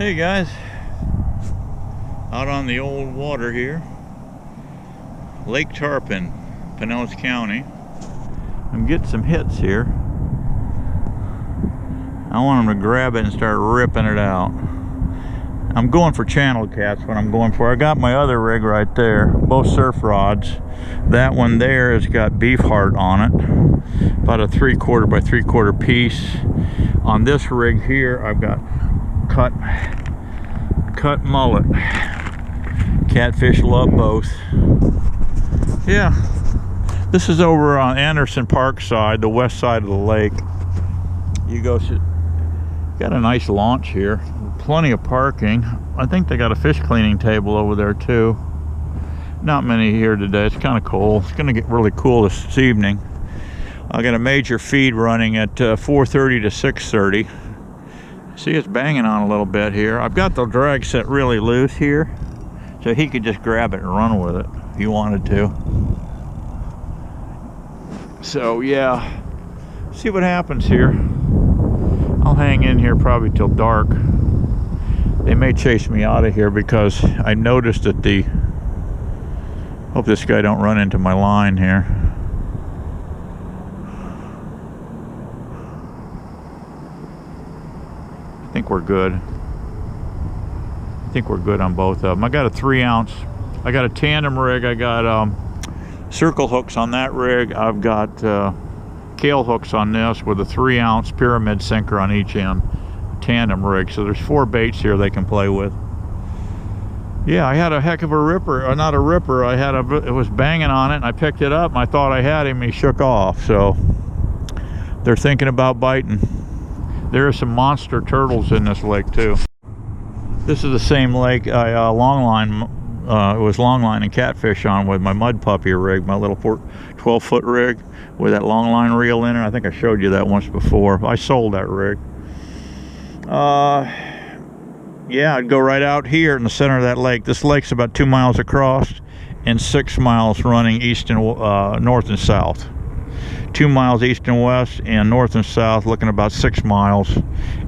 Hey guys, out on the old water here, Lake Tarpon, Pinellas County. I'm getting some hits here. I want them to grab it and start ripping it out. I'm going for channel cats, what I'm going for. I got my other rig right there, both surf rods. That one there has got beef heart on it, about a 3/4 by 3/4 piece. On this rig here, I've got cut mullet. Catfish love both. Yeah, this is over on Anderson Park side, the west side of the lake. You go, got a nice launch here, plenty of parking. I think they got a fish cleaning table over there too. Not many here today. It's kind of cold. It's going to get really cool this evening. I got a major feed running at 4:30 to 6:30. See, it's banging on a little bit here. I've got the drag set really loose here, so he could just grab it and run with it if he wanted to. So yeah, see what happens here. I'll hang in here probably till dark. They may chase me out of here because I noticed that hope this guy don't run into my line here. I think we're good. I think we're good on both of them. I got a 3-ounce. I got a tandem rig. I got circle hooks on that rig. I've got scale hooks on this with a 3-ounce pyramid sinker on each end. Tandem rig. So there's 4 baits here they can play with. Yeah, I had a heck of a ripper. Or not a ripper. It was banging on it, and I picked it up, and I thought I had him, and he shook off. So they're thinking about biting. There are some monster turtles in this lake too. This is the same lake I longline. It was longline and catfish on with my mud puppy rig, my little 12-foot rig with that longline reel in it. I think I showed you that once before. I sold that rig. Yeah, I'd go right out here in the center of that lake. This lake's about 2 miles across and 6 miles running east and north and south. 2 miles east and west, and north and south, looking about 6 miles.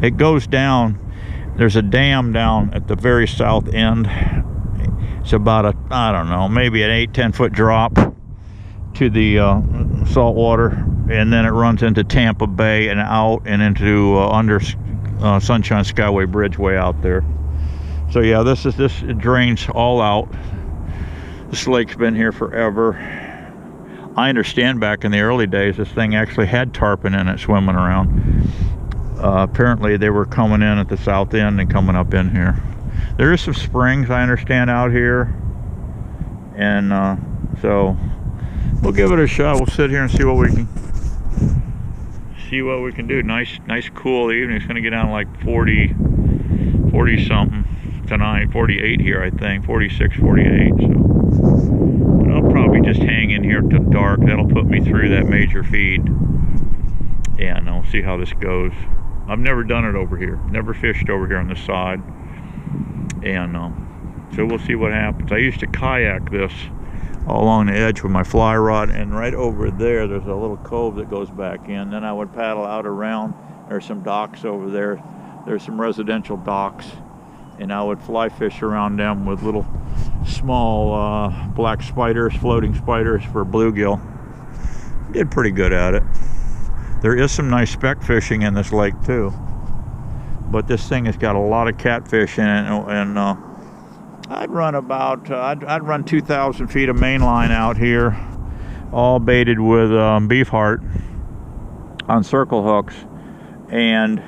It goes down. There's a dam down at the very south end. It's about I don't know, maybe an 8-10 foot drop to the salt water, and then it runs into Tampa Bay and out and into under Sunshine Skyway Bridge way out there. So yeah, it drains all out. This lake's been here forever. I understand back in the early days this thing actually had tarpon in it swimming around. Apparently they were coming in at the south end and coming up in here. There is some springs, I understand, out here, and so we'll give it a shot. We'll sit here and see what we can do. Nice cool evening. It's going to get down like 40 something tonight. 48 here, I think. 46, 48. So I'll probably just hang in here till dark. That'll put me through that major feed, and I'll see how this goes. I've never done it over here. Never fished over here on this side, and so we'll see what happens. I used to kayak this all along the edge with my fly rod, and right over there's a little cove that goes back in. Then I would paddle out around. There's some docks over there. There's some residential docks, and I would fly fish around them with little small black spiders, floating spiders for bluegill. Did pretty good at it. There is some nice speck fishing in this lake too, but this thing has got a lot of catfish in it, and I'd run about I'd run 2,000 feet of main line out here, all baited with beef heart on circle hooks, and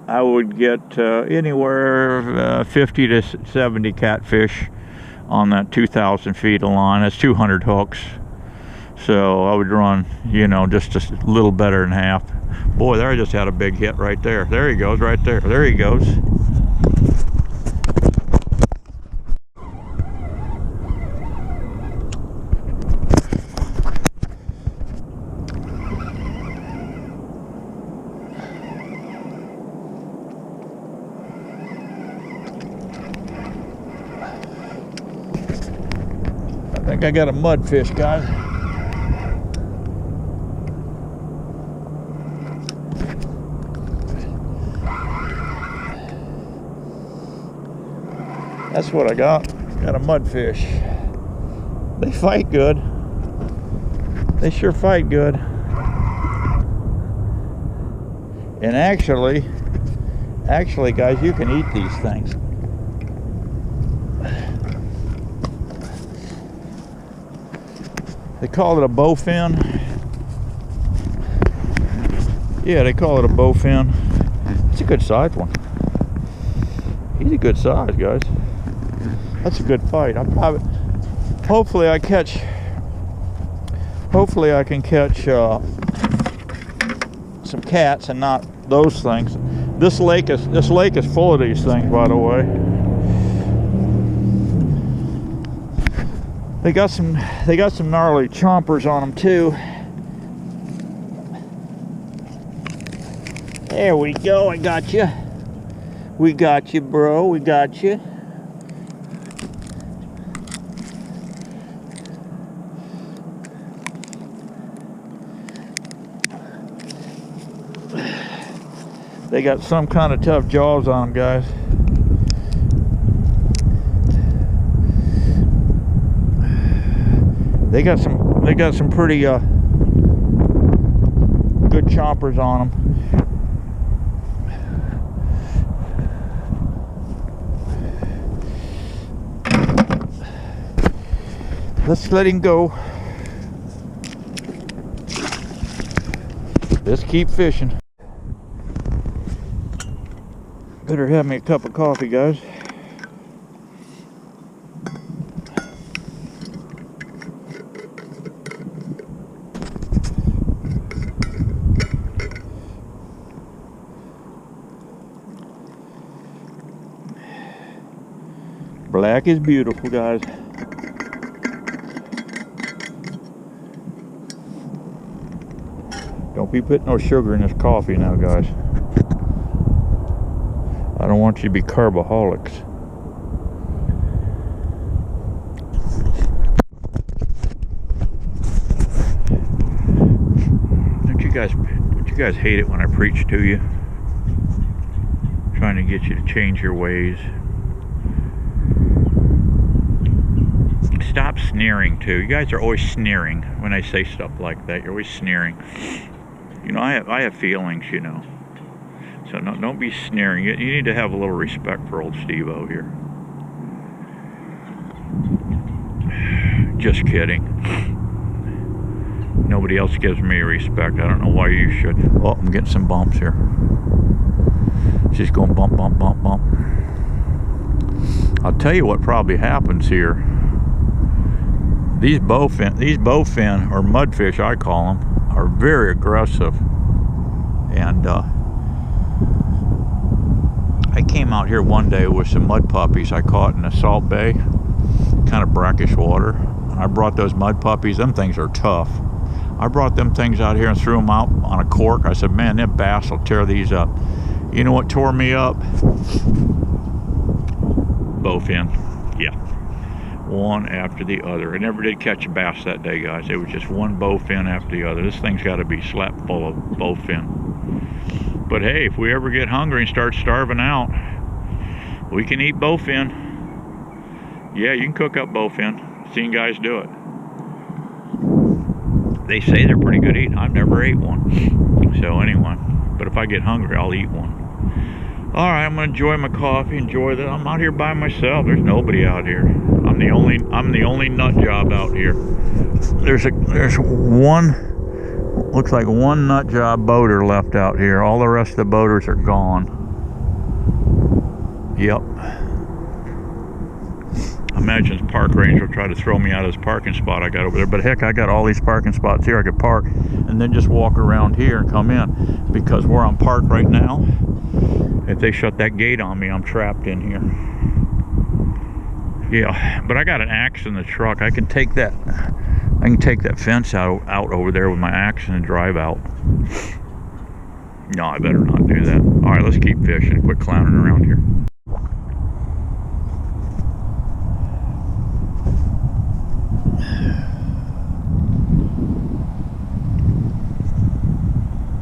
I would get anywhere 50 to 70 catfish on that 2,000 feet of line. That's 200 hooks. So I would run, just a little better than half. Boy, there I just had a big hit right there. There he goes, right there. There he goes. I think I got a mudfish, guys. That's what I got. Got a mudfish. They fight good. They sure fight good. And actually guys, you can eat these things. They call it a bowfin. Yeah, they call it a bowfin. It's a good sized one. He's a good size, guys. That's a good fight. Hopefully I can catch some cats and not those things. This lake is full of these things, by the way. They got some gnarly chompers on them too. There we go. I got you. We got you, bro. We got you. They got some kind of tough jaws on them, guys. They got some pretty good chompers on them. Let's let him go. Let's keep fishing. Better have me a cup of coffee, guys. Black is beautiful, guys. Don't be putting no sugar in this coffee now, guys. I don't want you to be carboholics. Don't you guys hate it when I preach to you? Trying to get you to change your ways. Stop sneering too. You guys are always sneering when I say stuff like that. You're always sneering. You know, I have feelings, you know. So don't be sneering. You need to have a little respect for old Steve-O here. Just kidding. Nobody else gives me respect. I don't know why you should. Oh, I'm getting some bumps here. She's going bump, bump, bump, bump. I'll tell you what probably happens here. These bowfin, or mudfish I call them, are very aggressive. And I came out here one day with some mud puppies I caught in the Salt Bay, kind of brackish water. I brought those mud puppies. Them things are tough. I brought them things out here and threw them out on a cork. I said, man, them bass will tear these up. You know what tore me up? Bowfin. Yeah. One after the other. I never did catch a bass that day, guys. It was just one bowfin after the other. This thing's got to be slapped full of bowfin. But hey, if we ever get hungry and start starving out, we can eat bowfin. Yeah, you can cook up bowfin. Seen guys do it. They say they're pretty good eating. I've never ate one. So anyway, but if I get hungry, I'll eat one. All right, I'm gonna enjoy my coffee. Enjoy that. I'm out here by myself. There's nobody out here. I'm the only nut job out here. There's one. Looks like one nut job boater left out here. All the rest of the boaters are gone. Yep. I imagine his park ranger will try to throw me out of this parking spot I got over there. But heck, I got all these parking spots here I could park and then just walk around here and come in. Because where I'm parked right now, if they shut that gate on me, I'm trapped in here. Yeah, but I got an axe in the truck. I can take that fence out over there with my axe and drive out. No, I better not do that. All right, let's keep fishing. Quit clowning around here.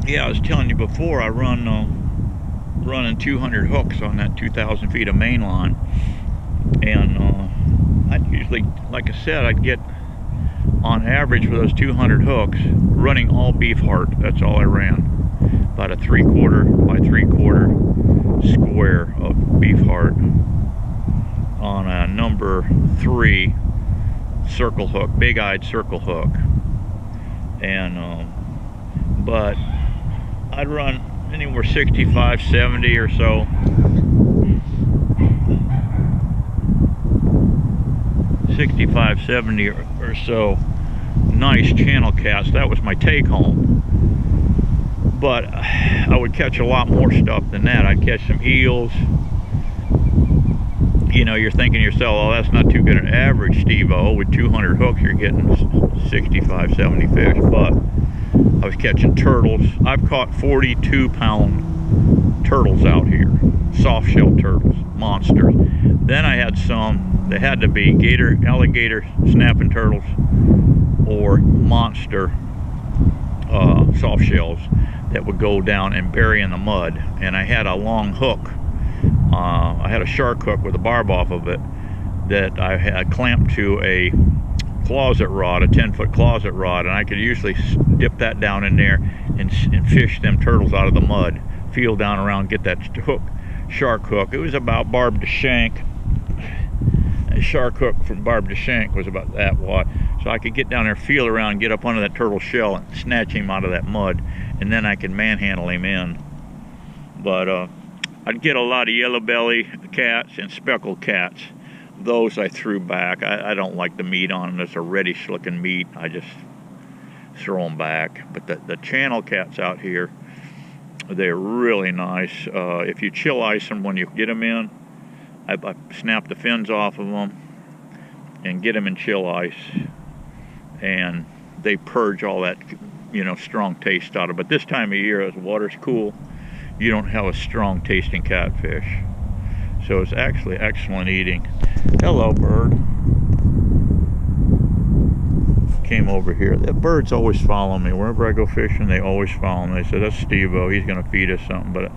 Yeah, I was telling you before, I running 200 hooks on that 2,000 feet of main line. And I'd usually, like I said, I'd get on average for those 200 hooks running all beef heart. That's all I ran, about a 3/4 by 3/4 square of beef heart on a number 3 circle hook, big-eyed circle hook. And but I'd run anywhere 65, 70 or so. 65, 70 or so nice channel cats. That was my take home. But I would catch a lot more stuff than that. I'd catch some eels. You know, you're thinking to yourself, oh, that's not too good an average, Steve-O. With 200 hooks, you're getting 65, 70 fish. But I was catching turtles. I've caught 42-pound turtles out here. Soft shell turtles, monsters. Then I had some, they had to be alligator snapping turtles or monster soft shells that would go down and bury in the mud. And I had a long hook. I had a shark hook with a barb off of it that I had clamped to a closet rod, a 10-foot closet rod, and I could usually dip that down in there and fish them turtles out of the mud, feel down around, get that hook, shark hook. It was about barb to shank. A shark hook from barb to shank was about that wide. So I could get down there, feel around, get up under that turtle shell and snatch him out of that mud, and then I could manhandle him in. But I'd get a lot of yellow belly cats and speckled cats. Those I threw back. I don't like the meat on them. There's a reddish looking meat. I just throw them back. But the channel cats out here, they're really nice. If you chill ice them when you get them in, I snap the fins off of them and get them in chill ice, and they purge all that, you know, strong taste out of it. But this time of year, as the water's cool, you don't have a strong tasting catfish. So it's actually excellent eating. Hello, bird. Came over here. The birds always follow me. Wherever I go fishing, they always follow me. They say, that's Steve-O, he's gonna feed us something. But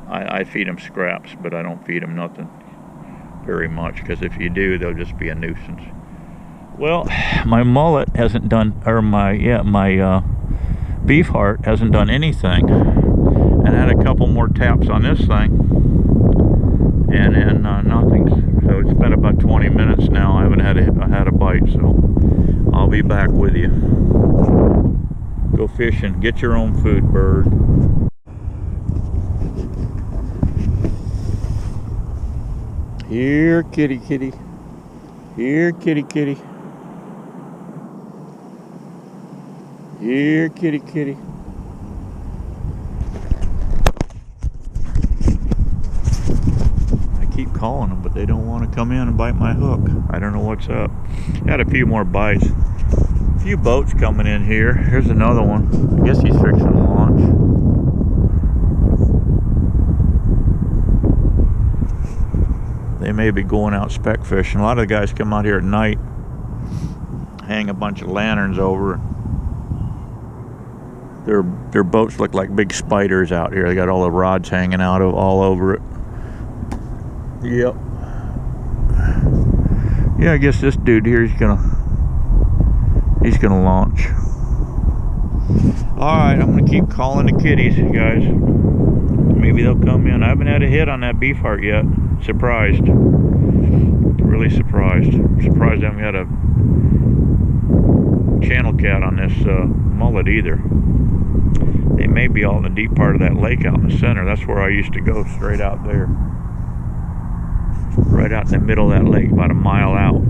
I feed him scraps, but I don't feed him nothing very much, because if you do, they'll just be a nuisance. Well, my mullet hasn't done, or my beef heart hasn't done anything. And I had a couple more taps on this thing, and nothing. So it's been about 20 minutes now. I haven't had a bite, so I'll be back with you. Go fishing. Get your own food, bird. Here, kitty, kitty. Here, kitty, kitty. Here, kitty, kitty. I keep calling them, but they don't want to come in and bite my hook. I don't know what's up. Got a few more bites. A few boats coming in here. Here's another one. I guess he's fixing to launch. They may be going out speck fishing. A lot of the guys come out here at night, hang a bunch of lanterns over. Their boats look like big spiders out here. They got all the rods hanging out all over it. Yep. Yeah, I guess this dude here he's gonna launch. Alright, I'm gonna keep calling the kitties, guys. Maybe they'll come in. I haven't had a hit on that beef heart yet. Surprised. Really surprised. Surprised I haven't had a channel cat on this mullet either. They may be all in the deep part of that lake out in the center. That's where I used to go, straight out there. Right out in the middle of that lake, about a mile out.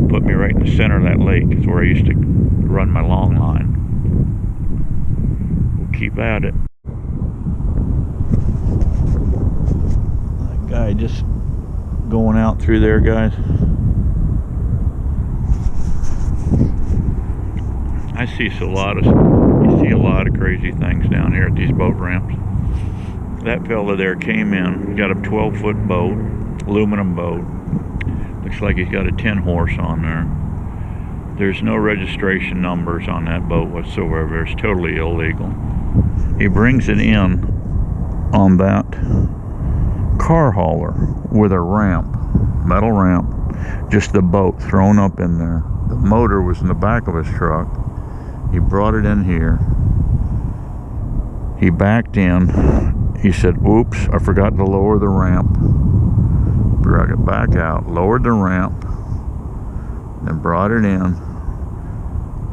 Put me right in the center of that lake. It's where I used to run my long line. We'll keep at it. That guy just going out through there, guys. I see a lot of crazy things down here at these boat ramps. That fella there came in, got a 12-foot boat, aluminum boat. Looks like he's got a 10 horse on there. There's no registration numbers on that boat whatsoever. It's totally illegal. He brings it in on that car hauler with a ramp, metal ramp, just the boat thrown up in there. The motor was in the back of his truck. He brought it in here. He backed in. He said, oops, I forgot to lower the ramp. Brought it back out, lowered the ramp, then brought it in,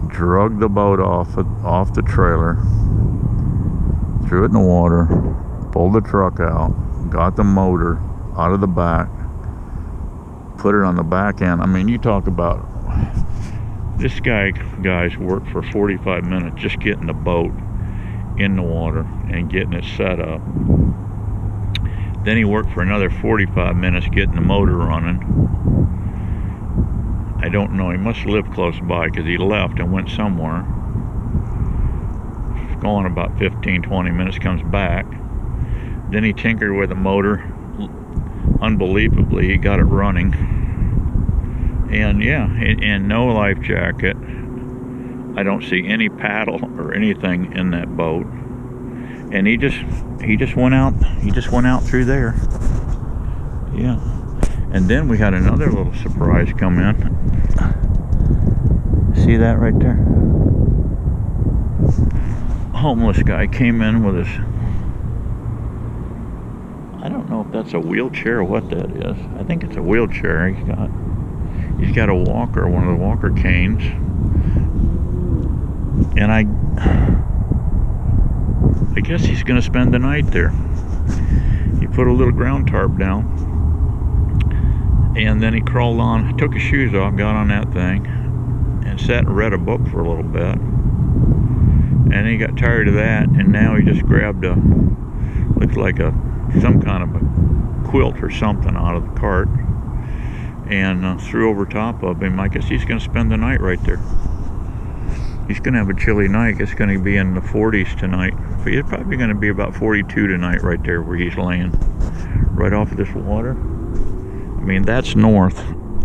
drug the boat off the trailer, threw it in the water, pulled the truck out, got the motor out of the back, put it on the back end. I mean, you talk about, this guys worked for 45 minutes just getting the boat in the water and getting it set up. Then he worked for another 45 minutes getting the motor running. I don't know, he must live close by because he left and went somewhere. Gone about 15-20 minutes, comes back. Then he tinkered with the motor. Unbelievably, he got it running. And yeah, and no life jacket. I don't see any paddle or anything in that boat. And he just went out through there. Yeah. And then we had another little surprise come in. See that right there? Homeless guy came in with his, I don't know if that's a wheelchair or what that is. I think it's a wheelchair. He's got a walker, one of the walker canes. And I guess he's gonna spend the night there. He put a little ground tarp down, and then he crawled on, took his shoes off, got on that thing, and sat and read a book for a little bit. And he got tired of that, and now he just grabbed looks like some kind of a quilt or something out of the cart, and threw over top of him. I guess he's gonna spend the night right there. He's going to have a chilly night. It's going to be in the 40s tonight. But it's probably going to be about 42 tonight right there where he's laying. Right off of this water. I mean, that's north.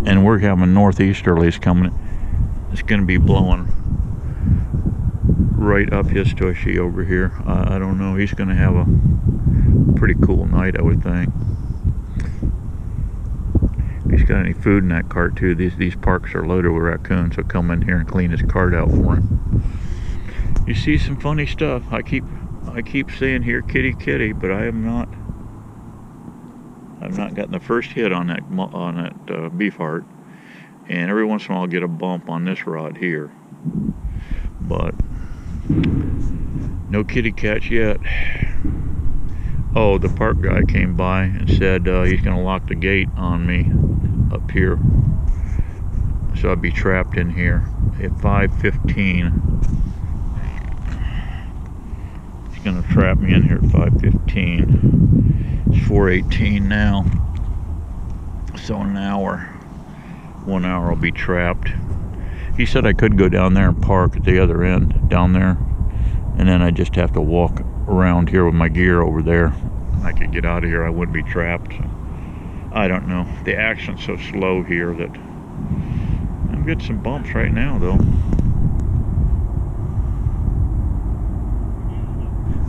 And we're having northeasterlies coming. It's going to be blowing right up his tushy over here. I don't know. He's going to have a pretty cool night, I would think. If he's got any food in that cart too. These parks are loaded with raccoons, so come in here and clean his cart out for him. You see some funny stuff. I keep saying here, kitty, kitty, but I've not gotten the first hit on that beef heart. And every once in a while I'll get a bump on this rod here, but no kitty cats yet. Oh, the park guy came by and said he's gonna lock the gate on me up here, so I'll be trapped in here at 5:15. He's gonna trap me in here at 5:15. It's 4:18 now, so in an hour, 1 hour I'll be trapped. He said I could go down there and park at the other end down there, and then I just have to walk around here with my gear over there. I could get out of here. I wouldn't be trapped. So I don't know. The action's so slow here that I'm getting some bumps right now, though.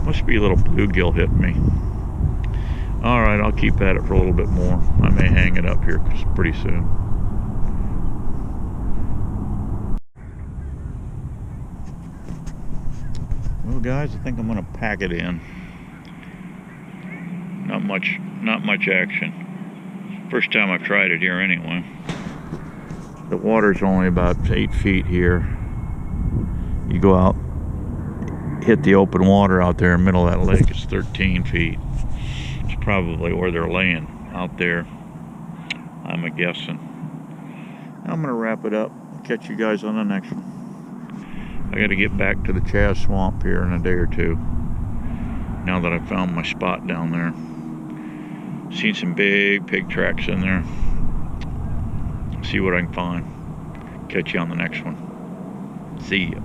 Must be a little bluegill hitting me. All right, I'll keep at it for a little bit more. I may hang it up here pretty soon. Well, guys, I think I'm gonna pack it in. Not much action. First time I've tried it here anyway. The water's only about 8 feet here. You go out, hit the open water out there in the middle of that lake, it's 13 feet. It's probably where they're laying out there, I'm guessing. I'm gonna wrap it up. Catch you guys on the next one. I gotta get back to the Chaz Swamp here in a day or two, now that I found my spot down there. Seen some big pig tracks in there. See what I can find. Catch you on the next one. See ya.